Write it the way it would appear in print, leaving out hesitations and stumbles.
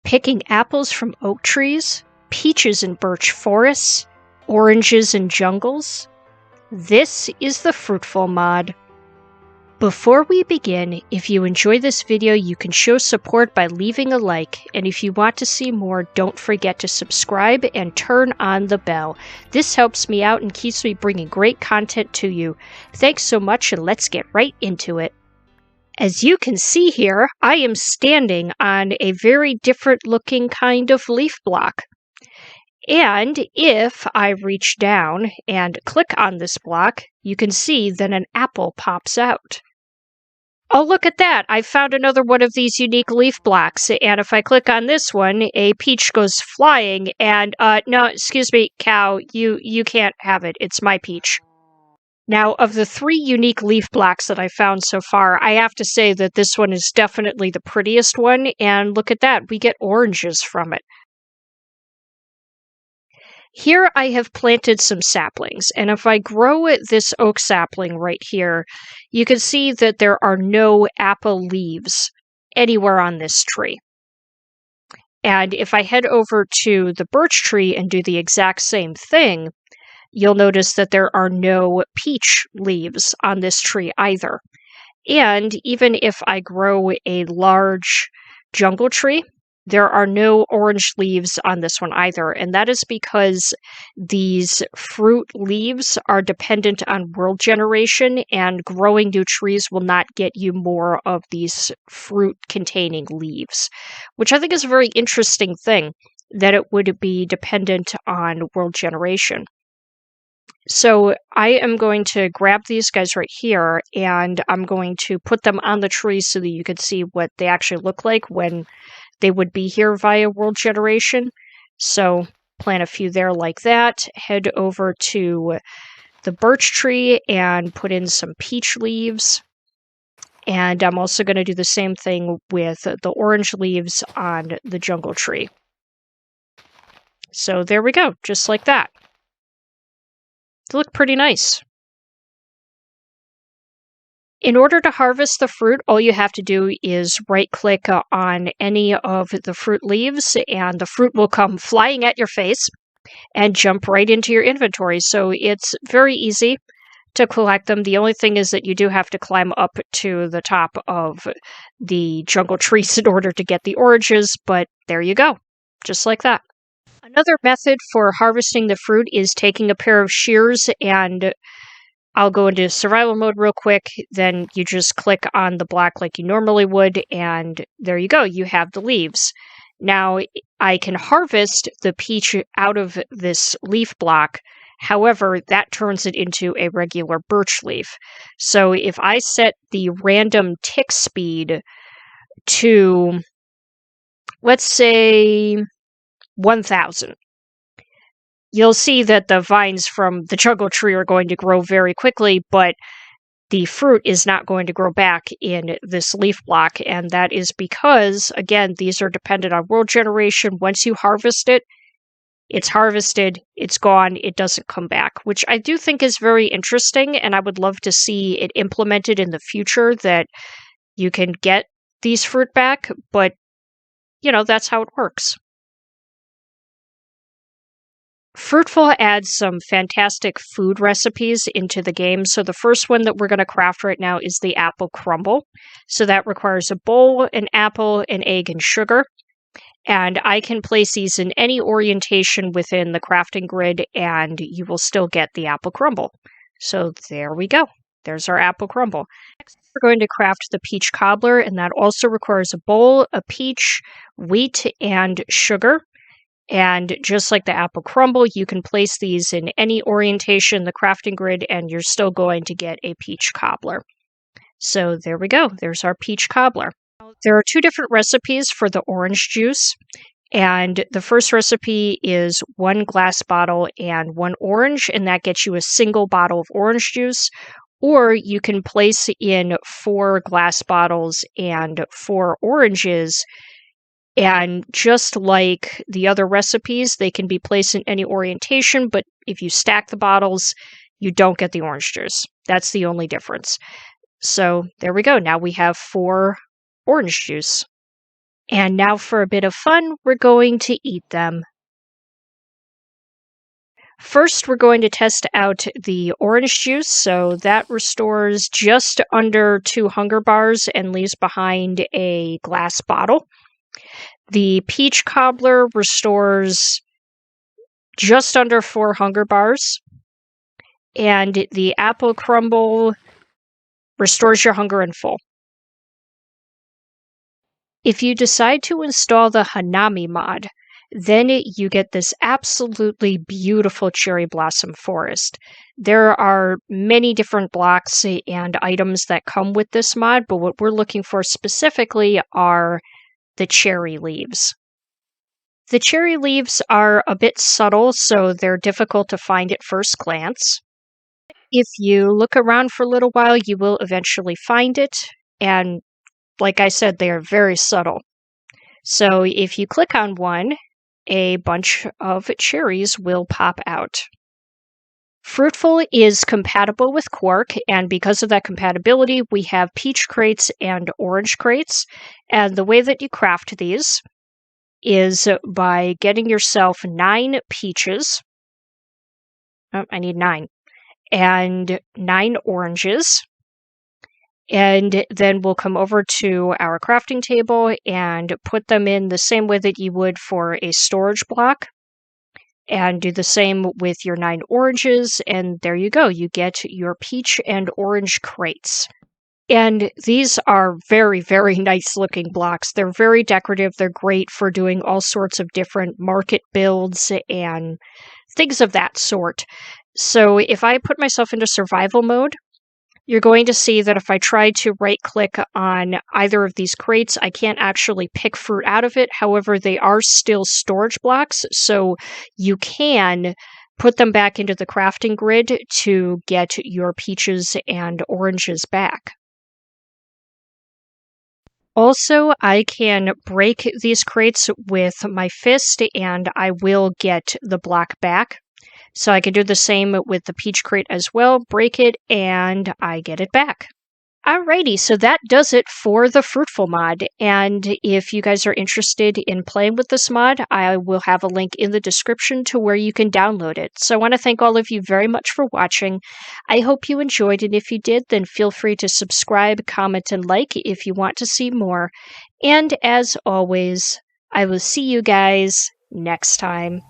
picking apples from oak trees, peaches in birch forests, oranges in jungles. This is the Fruitful mod. Before we begin, if you enjoy this video, you can show support by leaving a like, and if you want to see more, don't forget to subscribe and turn on the bell. This helps me out and keeps me bringing great content to you. Thanks so much, and let's get right into it. As you can see here, I am standing on a very different looking kind of leaf block. And if I reach down and click on this block, you can see that an apple pops out. Oh, look at that! I found another one of these unique leaf blocks, and if I click on this one, a peach goes flying, and, no, excuse me, cow, you can't have it. It's my peach. Now, of the 3 unique leaf blocks that I found so far, I have to say that this one is definitely the prettiest one, and look at that, we get oranges from it. Here I have planted some saplings, and if I grow this oak sapling right here, you can see that there are no apple leaves anywhere on this tree. And if I head over to the birch tree and do the exact same thing, you'll notice that there are no peach leaves on this tree either. And even if I grow a large jungle tree, there are no orange leaves on this one either, and that is because these fruit leaves are dependent on world generation, and growing new trees will not get you more of these fruit-containing leaves, which I think is a very interesting thing, that it would be dependent on world generation. So I am going to grab these guys right here, and I'm going to put them on the tree so that you can see what they actually look like when they would be here via world generation. So plant a few there like that. Head over to the birch tree and put in some peach leaves. And I'm also going to do the same thing with the orange leaves on the jungle tree. So there we go, just like that. They look pretty nice. In order to harvest the fruit, all you have to do is right-click on any of the fruit leaves, and the fruit will come flying at your face and jump right into your inventory. So it's very easy to collect them. The only thing is that you do have to climb up to the top of the jungle trees in order to get the oranges, but there you go, just like that. Another method for harvesting the fruit is taking a pair of shears, and I'll go into survival mode real quick, then you just click on the block like you normally would, and there you go, you have the leaves. Now, I can harvest the peach out of this leaf block, however, that turns it into a regular birch leaf. So if I set the random tick speed to, let's say, 1000, you'll see that the vines from the jungle tree are going to grow very quickly, but the fruit is not going to grow back in this leaf block, and that is because, again, these are dependent on world generation. Once you harvest it, it's harvested, it's gone, it doesn't come back, which I do think is very interesting, and I would love to see it implemented in the future that you can get these fruit back, but, you know, that's how it works. Fruitful adds some fantastic food recipes into the game. So the first one that we're going to craft right now is the apple crumble. So that requires a bowl, an apple, an egg, and sugar. And I can place these in any orientation within the crafting grid, and you will still get the apple crumble. So there we go. There's our apple crumble. Next, we're going to craft the peach cobbler, and that also requires a bowl, a peach, wheat, and sugar. And just like the apple crumble, you can place these in any orientation in the crafting grid, and you're still going to get a peach cobbler. So there we go. There's our peach cobbler. There are 2 different recipes for the orange juice, and the first recipe is 1 glass bottle and 1 orange, and that gets you a single bottle of orange juice. Or you can place in 4 glass bottles and 4 oranges. And just like the other recipes, they can be placed in any orientation, but if you stack the bottles, you don't get the orange juice. That's the only difference. So there we go. Now we have 4 orange juice. And now for a bit of fun, we're going to eat them. First, we're going to test out the orange juice, so that restores just under 2 hunger bars and leaves behind a glass bottle. The peach cobbler restores just under 4 hunger bars, and the apple crumble restores your hunger in full. If you decide to install the Hanami mod, then you get this absolutely beautiful cherry blossom forest. There are many different blocks and items that come with this mod, but what we're looking for specifically are the cherry leaves. The cherry leaves are a bit subtle, so they're difficult to find at first glance. If you look around for a little while, you will eventually find it, and like I said, they are very subtle. So if you click on one, a bunch of cherries will pop out. Fruitful is compatible with Quark, and because of that compatibility, we have peach crates and orange crates. And the way that you craft these is by getting yourself 9 peaches. Oh, I need 9. And 9 oranges. And then we'll come over to our crafting table and put them in the same way that you would for a storage block. And do the same with your 9 oranges, and there you go. You get your peach and orange crates. And these are very, very nice looking blocks. They're very decorative. They're great for doing all sorts of different market builds and things of that sort. So if I put myself into survival mode, you're going to see that if I try to right-click on either of these crates, I can't actually pick fruit out of it. However, they are still storage blocks, so you can put them back into the crafting grid to get your peaches and oranges back. Also, I can break these crates with my fist, and I will get the block back. So I can do the same with the peach crate as well, break it, and I get it back. Alrighty, so that does it for the Fruitful mod, and if you guys are interested in playing with this mod, I will have a link in the description to where you can download it. So I want to thank all of you very much for watching. I hope you enjoyed, and if you did, then feel free to subscribe, comment, and like if you want to see more. And as always, I will see you guys next time.